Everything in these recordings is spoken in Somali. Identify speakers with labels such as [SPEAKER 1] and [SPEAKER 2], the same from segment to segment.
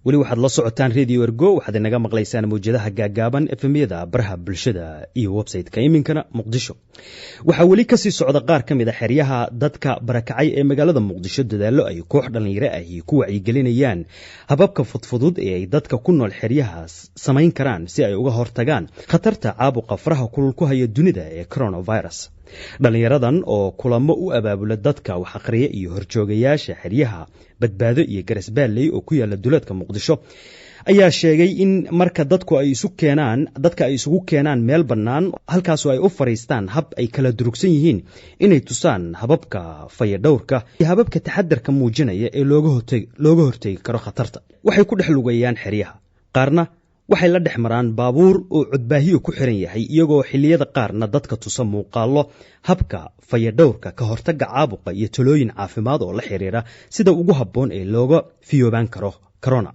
[SPEAKER 1] weli waxaad la socotaan radio ergo waxaad inaga maqlaysaan mawjadaha gaagaaban efemyada baraha bulshada iyo website-ka iminkana muqdisho waxaa weli kasii socda qaar ka mid a xeryaha dadka barakacay ee magaalada muqdisho dadaallo ay koox dhallinyaro ahi ku wacyigelinayaan hababka fudfudud ee ay dadka ku nool xeryahaas samayn karaan si ay uga hortagaan khatarta caabuqa faraha kulul ku haya dunida ee coronavirus. dhallinyaradan oo kulamo u abaabula dadka wax akhriya iyo horjoogayaasha xeryaha badbaado iyo garasbaalley oo ku yaala duleedka muqdisho ayaa sheegay in marka dadka ay isugu keenaan meel bannaan halkaasoo ay u fariistaan hab ay kala durugsan yihiin inay tusaan hababka fayadhowrka iyo hababka taxadarka muujinaya ee looga hortegi karo khatarta. waxay ku dhex lugayaan xeryaha, qaarna waxay la dhex maraan baabuur oo codbaahiyo ku xiran yahay iyagoo xilliyada qaarna dadka tusa muuqaallo habka fayadhowrka ka hortagga caabuqa iyo talooyin caafimaad oo la xiriira sida ugu habboon ee looga fiyoobaan karo corona.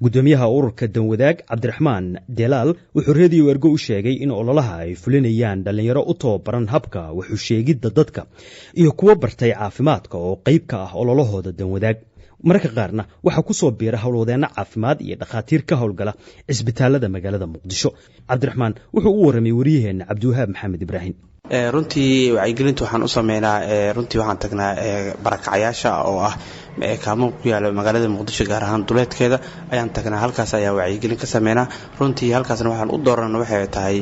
[SPEAKER 1] gudoomiyaha ururka danwadaag cabdiraxmaan delaal wuxuu radio ergo u sheegay in ololaha ay fulinayaan dhallinyaro u tababaran habka wuxuu sheegidda dadka iyo kuwo bartay caafimaadka oo qayb ka ah ololahooda danwadaag. mararka qaarna waxaa ku soo biira howlwadeenno caafimaad iyo dhakhaatiir ka howlgala cisbitaalada magaalada muqdisho. cabdiraxmaan wuxuu u warramay wariyaheenna cabdiwahaab maxamed ibraahim.
[SPEAKER 2] runtii wacyigelinta waxaan u sameynaa runtii waxaan tagnaa barakacayaasha oo ah kaalmo ku yaala magaalada muqdisho gaar ahaan duleedkeeda ayaan tagnaa. halkaas ayaa wacyigelin ka sameynaa. runtii halkaasna waxaan u dooran waxay tahay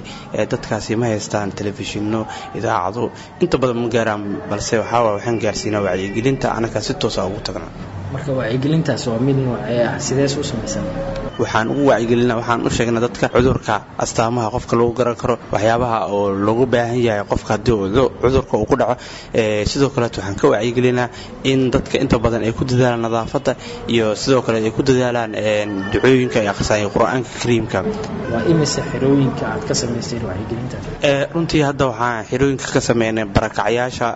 [SPEAKER 2] dadkaasi ma haystaan telefishinno idaacado inta badan ma gaaraan, balse waxaan gaarsiinaa wacyigelinta anaga si toosa ugu tagnaa.
[SPEAKER 3] marka wacyigelintaas waa mid noocee ah, sidees u samaysan?
[SPEAKER 2] waxaan ugu wacyigelinaa, waxaan u sheegnaa dadka cudurka astaamaha qofka lagu garan karo, waxyaabaha oo loogu baahan yahay qofka haddii cudurka uu ku dhaco. sidoo kaleet waxaan ka wacyigelinaa in dadka inta badan ay ku dadaalaan nadaafadda iyo sidoo kale ay ku dadaalaan ducooyinka ay akhrisayaan qur-aanka kariimka.
[SPEAKER 3] waa imise xerooyinka aad ka samayseen wacyigelintaas?
[SPEAKER 2] runtii hadda waxaan xerooyinka ka sameynay barakacyaasha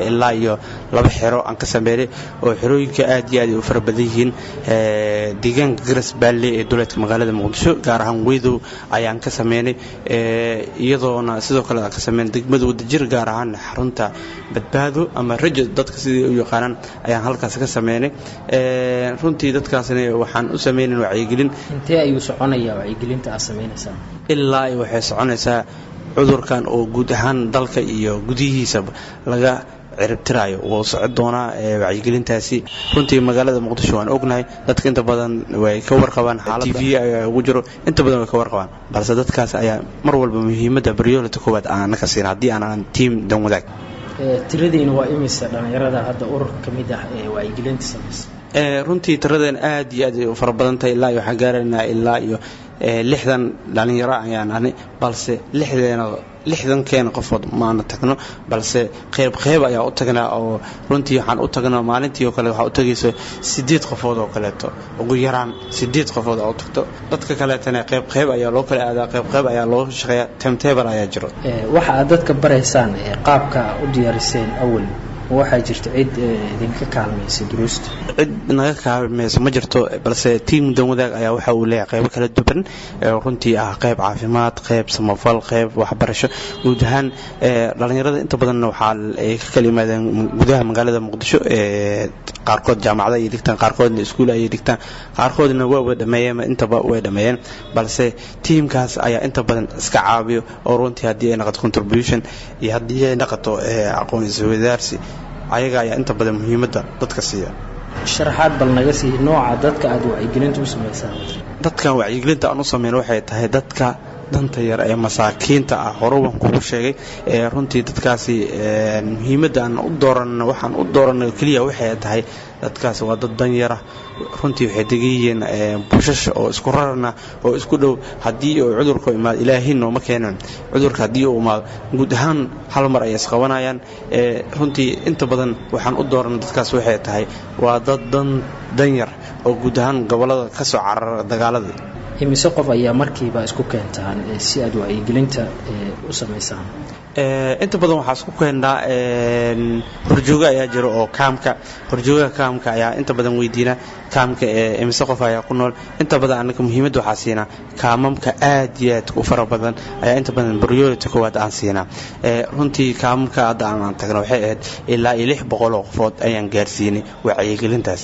[SPEAKER 2] ilaa iyo 2 xero aan ka sameynay oo xerooyinka aad iyo aad u fara badan yihiin. deegaanka garasbaalley ee duleedka magaalada muqdisho gaar ahaan weydow ayaan ka sameynay, iyadoona sidoo kale aan ka sameynay degmada wadajir gaar ahaan xarunta badbaado ama rajo dadka sidii u yaqaanaan ayaan halkaas ka sameynay. runtii dadkaasna waxaan u sameynay wacyigelin.
[SPEAKER 3] intee ayuu soconayaa wacyigelinta aad sameynaysaa?
[SPEAKER 2] ilaa waxay soconaysaa cudurkan oo guud ahaan dalka iyo gudihiisa laga ciribtiraayo wuu socon doonaa wacyigelintaasi. runtii magaalada muqdisho waan ognahay dadka inta badan way ka warqabaan xaaladda TV ayaa ugu jiro, inta badan way ka warqabaan, balse dadkaas ayaa mar walba muhiimadda priority koowaad aan ka siin haddii aan team danwadaag.
[SPEAKER 3] tiradiina waa imisa dhallinyarada hadda ururka ka mid ah ee wacyigelinta samaysa?
[SPEAKER 2] runtii tiradeen aad iyo aad u fara badan tahay. ilaa waxaan gaaraynaa ilaa iyo 60 dhalinyaro ayaan ahnay, balse 60 qofood maana tagno, balse qayb ayaa u tagnaa. oo runtii waxaan u tagnaa maalintii oo kale waxaa u tagayso 8 qofood oo kaleeto, ugu yaraan 8 qofood oo u tagto. dadka kaleetana qayb ayaa loo kala aadaa, qayb ayaa loo shaqeeyaa, timetable ayaa jiro.
[SPEAKER 3] waxa aad dadka baraysaan qaabka u diyaariseen awal waxaa jirta cid idinka kaalmaysa duruusta?
[SPEAKER 2] cid naga kaalmaysa ma jirto, balse team danwadaag ayaa waxa uu leeyahay qaybo kala duwan. runtii ah qayb caafimaad, qayb samafal, qayb waxbarasho. guud ahaan dhalinyarada inta badanna waxaa ay ka kala yimaadeen gudaha magaalada muqdisho. qaarkood jaamacada ay dhigtaan, qaarkoodna iskuul ay dhigtaan, qaarkoodna waa dhameeyeen, intaba way dhameeyeen, balse teamkaas ayaa inta badan iska caawiyo. oo runtii haddii ay noqoto contribution iyo haddii ay noqoto aqoon isweydaarsi, ayaga ayaa inta badan muhiimadda dadka siiya.
[SPEAKER 3] sharaxaad bal naga sii nooca dadka aad wacyigelinta u samaysaan.
[SPEAKER 2] dadkan wacyigelinta aan u sameyn waxay tahay dadka danta yar ee masaakiinta ah. horuban kugu sheegay runtii dadkaasi muhiimadda aan u dooranno, waxaan u dooranno keliya waxay tahay dadkaasi waa dad dan yara. runtii waxay degan yihiin buushasha oo isku rarana oo isku dhow. haddii uu cudurku imaado ilaahay nooma keenan, cudurka haddii uu imaado guud ahaan hal mar ayay isqabanayaan. runtii inta badan waxaan u dooranno dadkaas waxay tahay waa dad dan yar oo guud ahaan gobollada ka soo carara dagaaladii.
[SPEAKER 3] imise qof ayaa markiiba isku keentaan si aad wacyigelinta u samaysaan?
[SPEAKER 2] inta badan waxaa isku keenaa horjooga ayaa jira oo horjoogaha kaamka ayaa inta badan weydiina kaamka imise qof ayaa ku nool. inta badan anaga muhiimadda waxaa siinaa kaamamka aad iyo aad u fara badan ayaa inta badan priority koowaad aan siinaa. runtii kaamamka hadda aan tagno waxay ahayd ilaa 600 qofood ayaan gaarsiinay wacyigelintaas.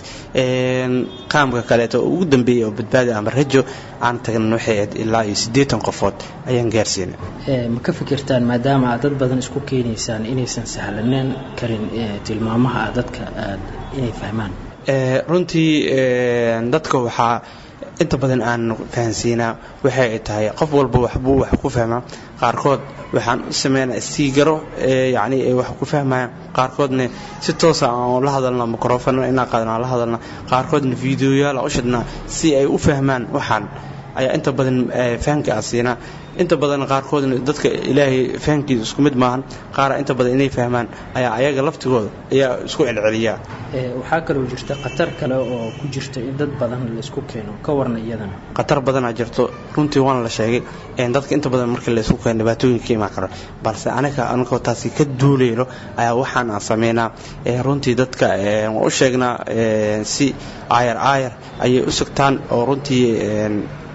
[SPEAKER 2] kaamka kaleeto ugu dambeeyay oo badbaadi ama rajo aan tagno waxay ahayd ilaa 80 qofood ayaan gaarsiinay.
[SPEAKER 3] ma ka fikirtaan maadaama dad badan isku keenaysaan inaysan sahlaneen karin tilmaamaha dadka inay fahmaan?
[SPEAKER 2] runtii dadka waxaa inta badan aan fahansiinaa waxay tahay qof walba waxbuu wax ku fahmaa. qaarkood waxaan u sameynaa istigaro yani ay wax ku fahmayaan, qaarkoodna si toos ah aan la hadalna microphone inaan qaadana la hadalna, qaarkoodna fiidiyoyaal u shidnaa si ay u fahmaan waxaan ayaa inta badan fahanka asiina. inta badan qaarkoodna dadka ilaahay fahankiisa isku mid maahan, qaar inta badan inay fahmaan ayaa ayaga laftigooda ayaa isku celceliya.
[SPEAKER 3] waxaa kaloo jirta khatar kale oo ku jirta in dad badan la isku keeno, ka warna iyadana?
[SPEAKER 2] khatar badan ayaa jirto runtii waan la sheegay dadka inta badan markii la isku keeno dhibaatooyin ka imaan kara, balse anaga taasi ka duuleelo ayaa waxaan aan sameynaa. runtii dadka waan u sheegnaa si aayar ayay u sugtaan oo runtii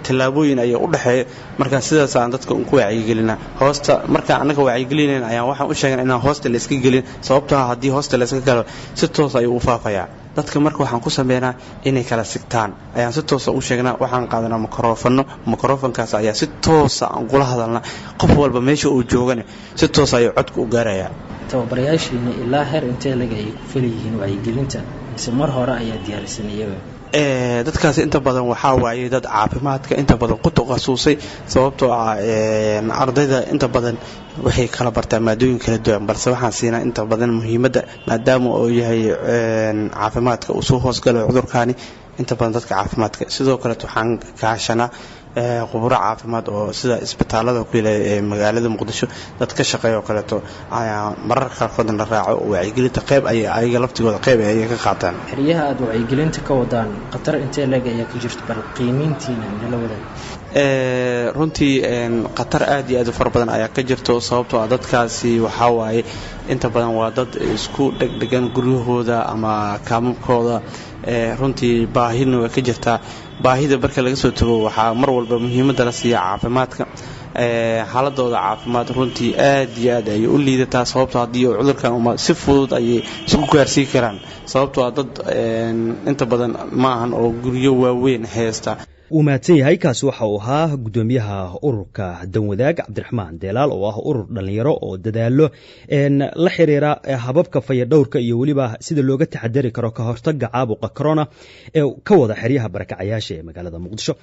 [SPEAKER 2] tilaabooyin ayaa u dhaxeeya. marka sidaas aan dadka ku wacyigelinaa. hoosta marka anaga wacyigelinayna ayaan waxaan u sheegnaa inaan hoosta la iska gelin, sababtoo ah haddii hoosta la iska galo si toos ayuu u faafayaa. dadka marka waxaan ku sameynaa inay kala sigtaan ayaan si toos u sheegnaa. waxaan qaadanaa microphone-kaas ayaa si toos aan kula hadalnaa. qof walba meesha uu joogana si toos ayuu codka u gaarayaa.
[SPEAKER 3] tababarayaashiina ilaa heer intee laga ay ku faliyihiin wacyigelinta mise mar hore ayaa diyaarsan iyaga?
[SPEAKER 2] dadkaas inta badan waxaa waaye dad caafimaadka inta badan ku takhasusay, sababtoo ah ardayda inta badan waxay kala bartaa maadooyin kala duwan, balse waxaan siinaa inta badan muhiimadda maadaama uu yahay caafimaadka uu soo hoosgalo cudurkaani. inta badan dadka caafimaadka sidoo kale waxaan kaashanaa khubaro caafimaad oo sida isbitaalada ku yaala ee magaalada Muqdisho dad ka shaqeeyo kaleeto ayaa mararka qaarkood la raaco wacyigelinta qayb ayaga laftigooda qayb ay ka qaataan.
[SPEAKER 3] xiriyaha aad wacyigelinta ka wadaan khatar intee leeg ayaa ka jirta bal qiimeyntiina la wadaag?
[SPEAKER 2] runtii khatar aad iyo aad u fara badan ayaa ka jirto, sababtoo ah dadkaasi waxaa waaye inta badan waa dad isku dhegdhegan guryahooda ama kaamamkooda. runtii baahina way ka jirtaa. baahida marka laga soo tago waxaa mar walba muhiimadda la siiya caafimaadka. xaaladooda caafimaad runtii aad iyo aad ayay u liidataa, sababtoo haddii cudurkan si fudud ayay isku gaarsiin karaan, sababtoo ah dad inta badan maahan oo guryo waaweyn haysta.
[SPEAKER 1] wuu mahadsan yahay. kaasi waxa uu ahaa gudoomiyaha ururka danwadaag Cabdiraxmaan Deelaal oo ah urur dhalinyaro oo dadaalo la xiriira hababka fayadhowrka iyo weliba sida looga taxadari karo ka hortagga caabuqa corona ee ka wada xeryaha barakacayaasha ee magaalada Muqdisho.